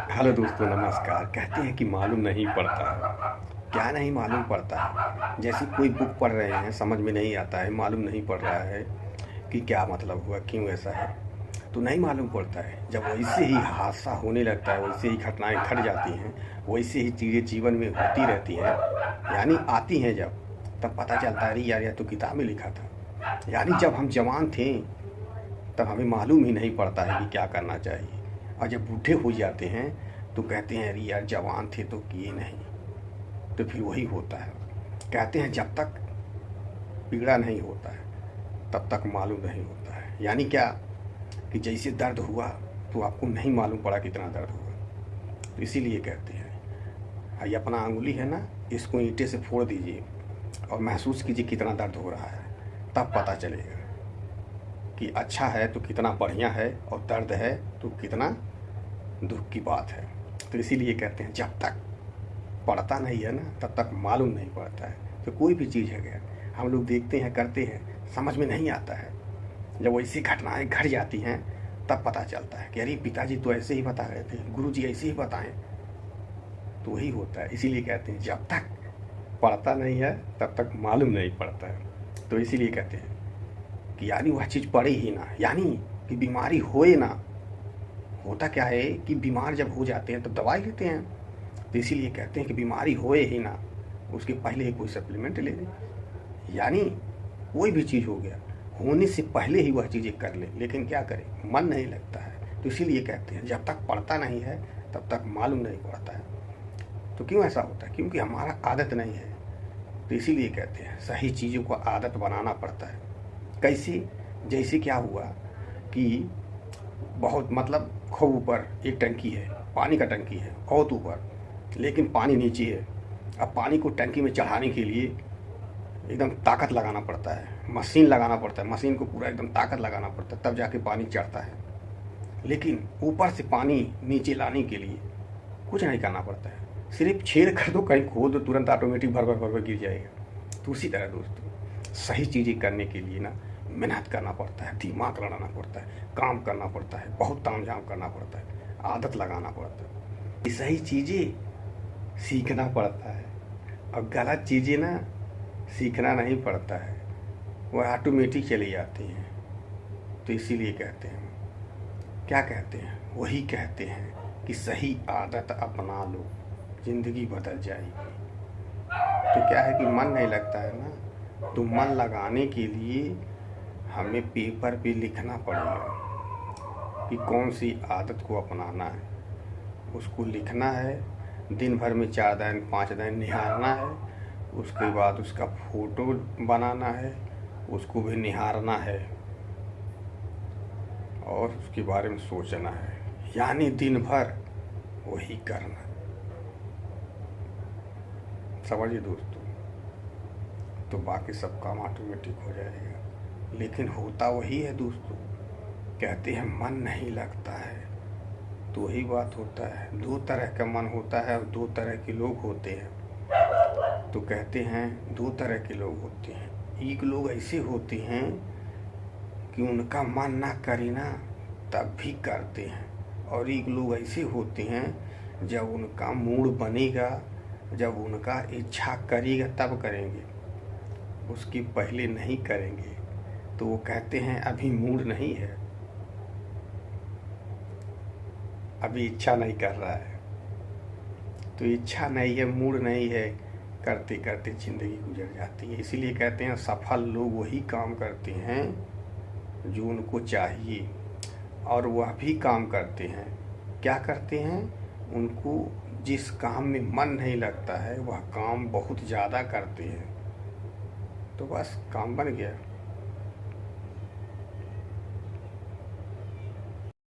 Hello दोस्तों, नमस्कार। कहते हैं कि मालूम नहीं पड़ता है। क्या नहीं मालूम पड़ता है? जैसे कोई बुक पढ़ रहे हैं, समझ में नहीं आता है, मालूम नहीं पड़ रहा है कि क्या मतलब हुआ, क्यों ऐसा है। तो नहीं मालूम पड़ता है। जब वैसे ही हादसा होने लगता है, वैसे ही घटनाएं घट जाती हैं, वैसे ही चीज़ें जीवन में होती रहती हैं, यानी आती हैं जब, तब पता चलता है अरे यार, यह तो किताब में लिखा था। यानी जब हम जवान थे तब हमें मालूम ही नहीं पड़ता है कि क्या करना चाहिए, और जब बूढ़े हो जाते हैं तो कहते हैं अरे यार, जवान थे तो किए नहीं। तो फिर वही होता है। कहते हैं जब तक पीड़ा नहीं होता है तब तक मालूम नहीं होता है। यानी क्या कि जैसे दर्द हुआ तो आपको नहीं मालूम पड़ा कितना दर्द हुआ। तो इसीलिए कहते हैं, ये अपना अंगुली है ना, इसको ईंटे से फोड़ दीजिए और महसूस कीजिए कितना दर्द हो रहा है, तब पता चलेगा कि अच्छा है तो कितना बढ़िया है, और दर्द है तो कितना दुख की बात है। तो इसीलिए कहते हैं जब तक पढ़ता नहीं है ना, तब तक मालूम नहीं पड़ता है। तो कोई भी चीज़ है गया, हम लोग देखते हैं, करते हैं, समझ में नहीं आता है। जब वैसी घटनाएं घट जाती हैं तब पता चलता है कि अरे पिताजी तो ऐसे ही बता रहे थे, गुरुजी ऐसे ही बताएं। तो वही होता है। इसीलिए कहते हैं जब तक पढ़ता नहीं है तब तक मालूम नहीं पड़ता है। तो इसीलिए कहते हैं कि यानी वह चीज़ पड़े ही ना, यानी कि बीमारी होए ना। होता क्या है कि बीमार जब हो जाते हैं तो दवाई लेते हैं। तो इसीलिए कहते हैं कि बीमारी होए ही ना, उसके पहले ही कोई सप्लीमेंट ले लें। यानी कोई भी चीज़ हो गया, होने से पहले ही वह चीज़ें कर ले, लेकिन क्या करें, मन नहीं लगता है। तो इसीलिए कहते हैं जब तक पढ़ता नहीं है तब तक मालूम नहीं पड़ता है। तो क्यों ऐसा होता है? क्योंकि हमारा आदत नहीं है। तो इसीलिए कहते हैं सही चीज़ों को आदत बनाना पड़ता है। कैसे? जैसे क्या हुआ कि बहुत मतलब खूब ऊपर एक टंकी है, पानी का टंकी है बहुत ऊपर, लेकिन पानी नीचे है। अब पानी को टंकी में चढ़ाने के लिए एकदम ताकत लगाना पड़ता है, मशीन लगाना पड़ता है, मशीन को पूरा एकदम ताकत लगाना पड़ता है, तब जाके पानी चढ़ता है। लेकिन ऊपर से पानी नीचे लाने के लिए कुछ नहीं करना पड़ता है, सिर्फ छेद कर दो, कहीं खोल दो, तुरंत ऑटोमेटिक भर भर भर भर गिर जाएगा। तो उसी तरह दोस्तों, सही चीज़ें करने के लिए ना मेहनत करना पड़ता है, दिमाग लड़ाना पड़ता है, काम करना पड़ता है, बहुत तामझाम करना पड़ता है, आदत लगाना पड़ता है। सही चीज़ें सीखना पड़ता है, और गलत चीज़ें ना सीखना नहीं पड़ता है, वह ऑटोमेटिक चली जाती हैं। तो इसीलिए कहते हैं, क्या कहते हैं, वही कहते हैं कि सही आदत अपना लो, ज़िंदगी बदल जाएगी। तो क्या है कि मन नहीं लगता है ना, तो मन लगाने के लिए हमें पेपर पे लिखना पड़ेगा कि कौन सी आदत को अपनाना है। उसको लिखना है, दिन भर में 4 दिन 5 दिन निहारना है, उसके बाद उसका फ़ोटो बनाना है, उसको भी निहारना है, और उसके बारे में सोचना है। यानी दिन भर वही करना। समझिए दोस्तों, तो बाकी सब काम ऑटोमेटिक हो जाएगा। लेकिन होता वही है दोस्तों, कहते हैं मन नहीं लगता है। तो वही बात होता है, 2 तरह का मन होता है और 2 तरह के लोग होते हैं। तो कहते हैं 2 तरह के लोग होते हैं। एक लोग ऐसे होते हैं कि उनका मन ना करे ना तब भी करते हैं, और एक लोग ऐसे होते हैं जब उनका मूड बनेगा, जब उनका इच्छा करेगा तब करेंगे, उसके पहले नहीं करेंगे। तो वो कहते हैं अभी मूड नहीं है, अभी इच्छा नहीं कर रहा है। तो इच्छा नहीं है, मूड नहीं है, करते करते ज़िंदगी गुजर जाती है। इसीलिए कहते हैं सफल लोग वही काम करते हैं जो उनको चाहिए, और वह भी काम करते हैं। क्या करते हैं? उनको जिस काम में मन नहीं लगता है वह काम बहुत ज़्यादा करते हैं, तो बस काम बन गया।